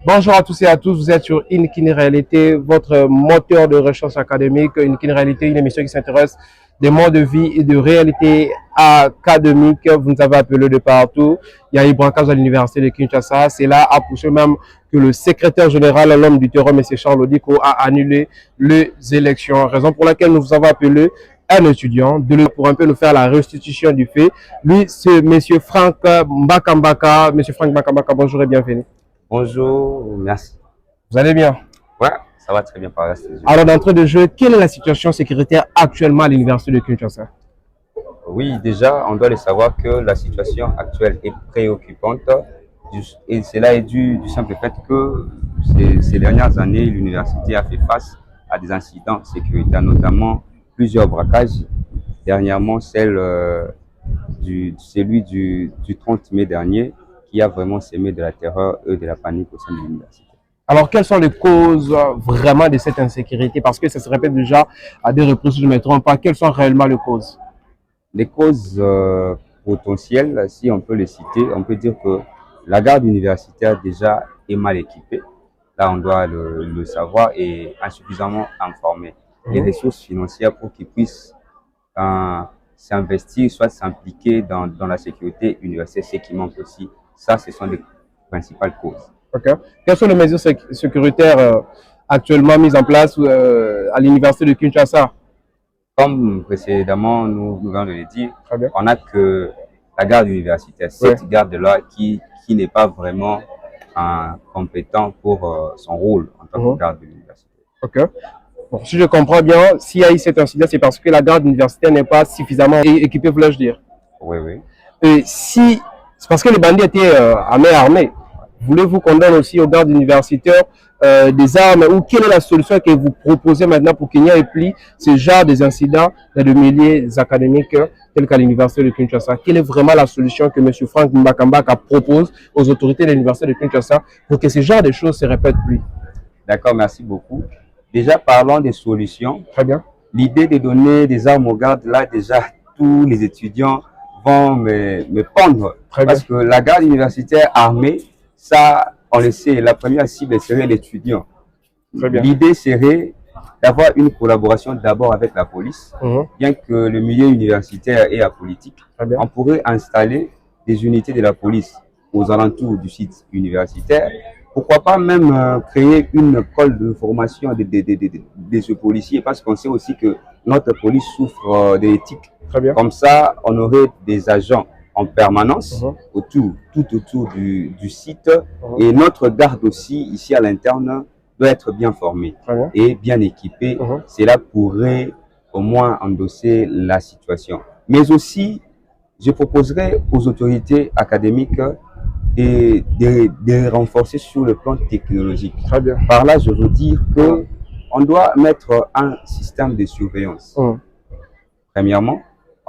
Bonjour à tous et à tous, vous êtes sur Inkini Réalité, votre moteur de recherche académique. Inkini Réalité, une émission qui s'intéresse des modes de vie et de réalité académique. Vous nous avez appelé de partout. Il y a eu braquage à l'université de Kinshasa. C'est là, à pousser même que le secrétaire général, l'homme du terrain, M. Charles Odiko, a annulé les élections. Raison pour laquelle nous vous avons appelé un étudiant pour un peu nous faire la restitution du fait. Lui, c'est M. Franck Mbaka. M. Franck Mbaka, bonjour et bienvenue. Bonjour, merci. Vous allez bien? Ouais, ça va très bien par là. Alors, d'entrée de jeu, quelle est la situation sécuritaire actuellement à l'université de Kinshasa? Oui, déjà, on doit le savoir que la situation actuelle est préoccupante et cela est dû du simple fait que ces dernières années, l'université a fait face à des incidents sécuritaires, notamment plusieurs braquages. Dernièrement, celui du 30 mai dernier, qui a vraiment sémé de la terreur et de la panique au sein de l'université. Alors, quelles sont les causes vraiment de cette insécurité? Parce que ça se répète déjà à des reprises, si je ne me trompe pas. Quelles sont réellement les causes? Les causes potentielles, si on peut les citer, on peut dire que la garde universitaire déjà est mal équipée. Là, on doit le savoir et insuffisamment informé. Les ressources financières pour qu'ils puissent s'investir, soit s'impliquer dans la sécurité universitaire, c'est qui manque aussi. Ça, ce sont les principales causes. Okay. Quelles sont les mesures sécuritaires actuellement mises en place à l'université de Kinshasa? Comme précédemment, nous venons de le dire, on n'a que la garde universitaire, cette garde-là qui n'est pas vraiment compétent pour son rôle en tant que garde de l'université. Ok. Bon, si je comprends bien, s'il y a eu cet incident, c'est parce que la garde universitaire n'est pas suffisamment équipée, voulais-je dire. Oui, oui. Et si, c'est parce que les bandits étaient armés. Voulez-vous qu'on donne aussi aux gardes universitaires des armes ou quelle est la solution que vous proposez maintenant pour qu'il n'y ait plus ce genre des incidents dans les milieux académiques tels qu'à l'université de Kinshasa? Quelle est vraiment la solution que M. Franck Mbaka propose aux autorités de l'université de Kinshasa pour que ce genre de choses ne se répètent plus? D'accord, merci beaucoup. Déjà, parlons des solutions. Très bien. L'idée de donner des armes aux gardes, là, déjà, tous les étudiants vont me pendre. Parce que la garde universitaire armée, ça, on le sait, la première cible serait l'étudiant. L'idée serait d'avoir une collaboration d'abord avec la police. Bien que le milieu universitaire est apolitique, on pourrait installer des unités de la police aux alentours du site universitaire. Pourquoi pas même créer une école de formation de ce policier, parce qu'on sait aussi que notre police souffre d'éthique. Comme ça, on aurait des agents en permanence tout autour du site et notre garde aussi ici à l'interne doit être bien formée et bien équipée. Cela pourrait au moins endosser la situation. Mais aussi, je proposerais aux autorités académiques de renforcer sur le plan technologique. Par là, je veux dire que on doit mettre un système de surveillance. Premièrement,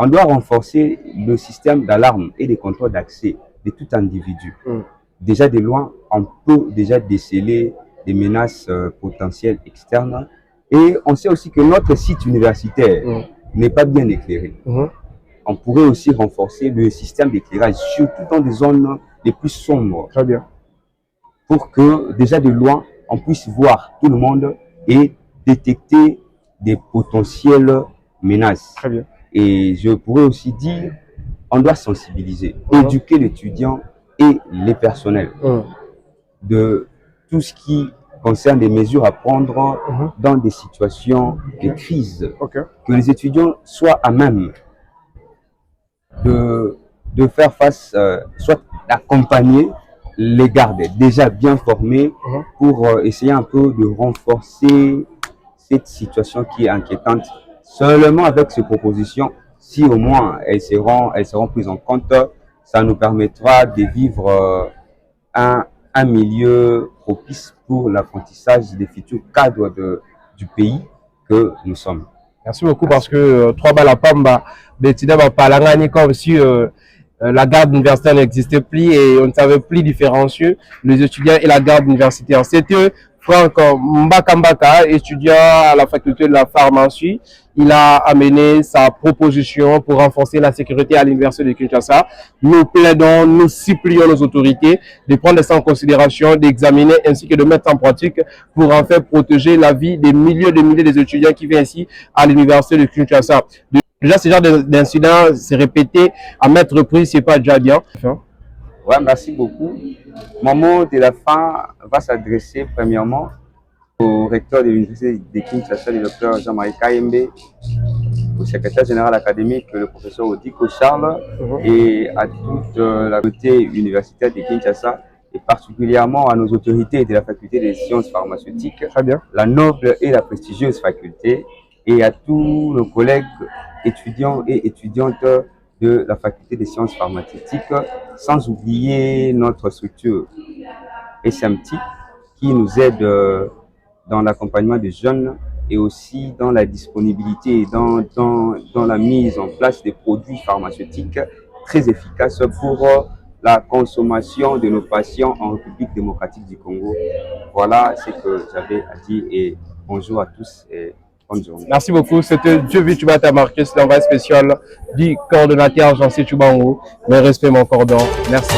on doit renforcer le système d'alarme et de contrôle d'accès de tout individu. Déjà de loin, on peut déjà déceler des menaces potentielles externes. Et on sait aussi que notre site universitaire n'est pas bien éclairé. On pourrait aussi renforcer le système d'éclairage, surtout dans des zones les plus sombres. Pour que déjà de loin, on puisse voir tout le monde et détecter des potentielles menaces. Et je pourrais aussi dire, on doit sensibiliser, éduquer l'étudiant et les personnels de tout ce qui concerne des mesures à prendre dans des situations de crise. Que les étudiants soient à même de faire face, soit d'accompagner les gardes déjà bien formés pour essayer un peu de renforcer cette situation qui est inquiétante. Seulement avec ces propositions, si au moins elles seront prises en compte, ça nous permettra de vivre un milieu propice pour l'apprentissage des futurs cadres du pays que nous sommes. Merci beaucoup parce que trois balles à Pamba, comme si la garde universitaire n'existait plus et on ne savait plus différencier les étudiants et la garde universitaire. C'était Franck Mbaka, étudiant à la faculté de la pharmacie. Il a amené sa proposition pour renforcer la sécurité à l'université de Kinshasa. Nous plaidons, nous supplions nos autorités de prendre ça en considération, d'examiner ainsi que de mettre en pratique pour en faire protéger la vie des milliers des étudiants qui viennent ici à l'université de Kinshasa. Déjà, ce genre d'incident s'est répété à maintes reprises, c'est pas déjà bien. Ouais, merci beaucoup. Mon mot de la fin va s'adresser premièrement au recteur de l'université de Kinshasa, le docteur Jean-Marie Kayembe, au secrétaire général académique, le professeur Odiko Charles, et à toute la communauté universitaire de Kinshasa, et particulièrement à nos autorités de la faculté des sciences pharmaceutiques, la noble et la prestigieuse faculté, et à tous nos collègues étudiants et étudiantes de la faculté des sciences pharmaceutiques, sans oublier notre structure SMT qui nous aide dans l'accompagnement des jeunes et aussi dans la disponibilité, dans la mise en place des produits pharmaceutiques très efficaces pour la consommation de nos patients en République démocratique du Congo. Voilà ce que j'avais à dire et bonjour à tous et bonne journée. Merci beaucoup. C'était Dieuville Tubata Marquez, l'envoyé spécial du coordonnateur Jean-C. Tchoubango. Mes respects, mon cordon. Merci.